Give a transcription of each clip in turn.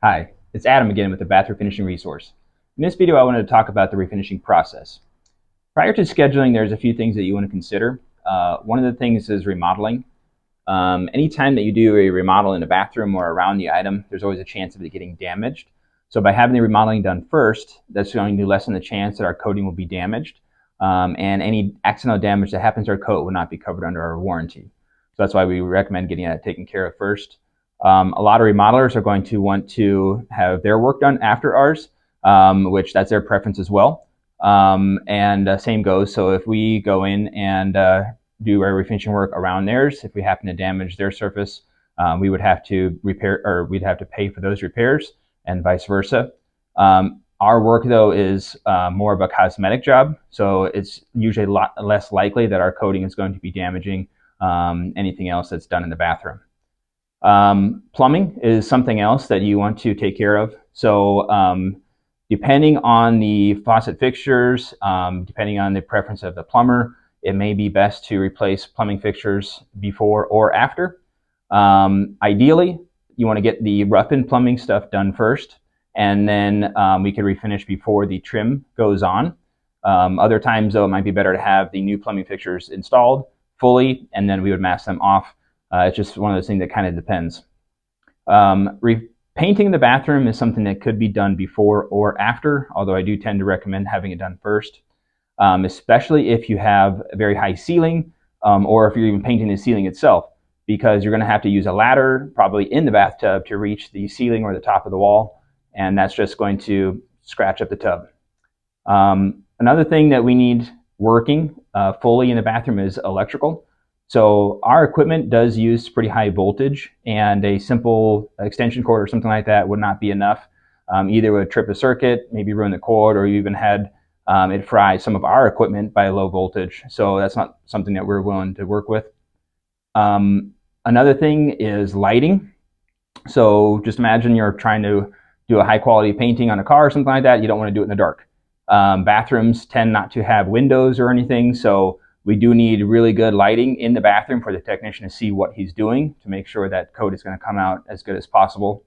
Hi, it's Adam again with the Bath Refinishing resource. In this video, I wanted to talk about the refinishing process. Prior to scheduling, there's a few things that you want to consider. One of the things is remodeling. Anytime that you do a remodel in a bathroom or around the item, there's always a chance of it getting damaged. So by having the remodeling done first, that's going to lessen the chance that our coating will be damaged. And any accidental damage that happens to our coat will not be covered under our warranty. So that's why we recommend getting that taken care of first. A lot of remodelers are going to want to have their work done after ours, which that's their preference as well. Same goes. So if we go in and do our refinishing work around theirs, if we happen to damage their surface, we would have to repair, or we'd have to pay for those repairs, and vice versa. Our work though is more of a cosmetic job, so it's usually a lot less likely that our coating is going to be damaging anything else that's done in the bathroom. Plumbing is something else that you want to take care of. So depending on the faucet fixtures, depending on the preference of the plumber, it may be best to replace plumbing fixtures before or after. Ideally, you want to get the rough-in plumbing stuff done first, and then we can refinish before the trim goes on. Other times, though, it might be better to have the new plumbing fixtures installed fully, and then we would mask them off. It's just one of those things that kind of depends. Repainting the bathroom is something that could be done before or after, although I do tend to recommend having it done first, especially if you have a very high ceiling, or if you're even painting the ceiling itself, because you're going to have to use a ladder probably in the bathtub to reach the ceiling or the top of the wall, and that's just going to scratch up the tub. Another thing that we need working fully in the bathroom is electrical. So our equipment does use pretty high voltage, and a simple extension cord or something like that would not be enough. Either would trip a circuit, maybe ruin the cord, or you even had it fry some of our equipment by low voltage. So that's not something that we're willing to work with. Another thing is lighting. So just imagine you're trying to do a high quality painting on a car or something like that. You don't want to do it in the dark. Bathrooms tend not to have windows or anything, so we do need really good lighting in the bathroom for the technician to see what he's doing to make sure that coat is going to come out as good as possible.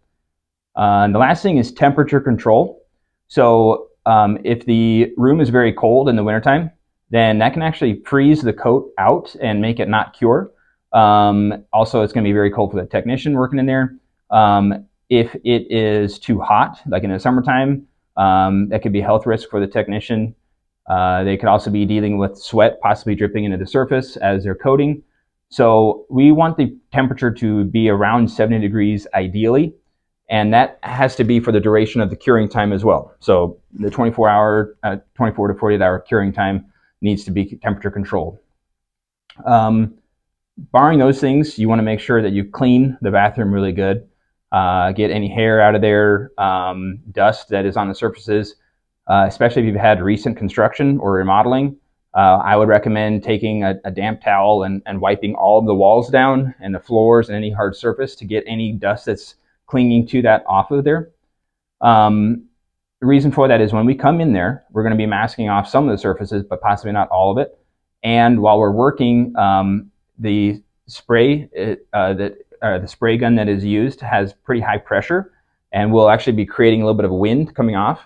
And the last thing is temperature control. So if the room is very cold in the wintertime, then that can actually freeze the coat out and make it not cure. Also, it's going to be very cold for the technician working in there. If it is too hot, like in the summertime, that could be a health risk for the technician. They could also be dealing with sweat possibly dripping into the surface as they're coating. So we want the temperature to be around 70 degrees ideally, and that has to be for the duration of the curing time as well. So the 24 to 48 hour curing time needs to be temperature controlled. Barring those things, you want to make sure that you clean the bathroom really good. Get any hair out of there, dust that is on the surfaces. Especially if you've had recent construction or remodeling, I would recommend taking a damp towel and wiping all of the walls down and the floors and any hard surface to get any dust that's clinging to that off of there. The reason for that is when we come in there, we're going to be masking off some of the surfaces, but possibly not all of it. And while we're working, the spray the spray gun that is used has pretty high pressure, and will actually be creating a little bit of wind coming off.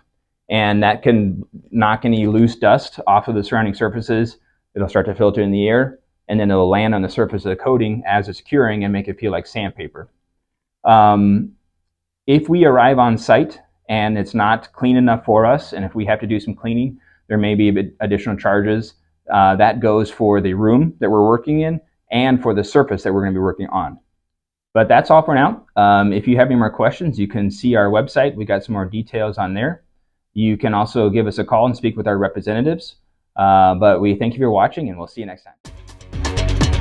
And that can knock any loose dust off of the surrounding surfaces. It'll start to filter in the air, and then it'll land on the surface of the coating as it's curing and make it feel like sandpaper. If we arrive on site and it's not clean enough for us, and if we have to do some cleaning, there may be a bit additional charges. That goes for the room that we're working in and for the surface that we're going to be working on. But that's all for now. If you have any more questions, you can see our website. We got some more details on there. You can also give us a call and speak with our representatives. But we thank you for watching, and we'll see you next time.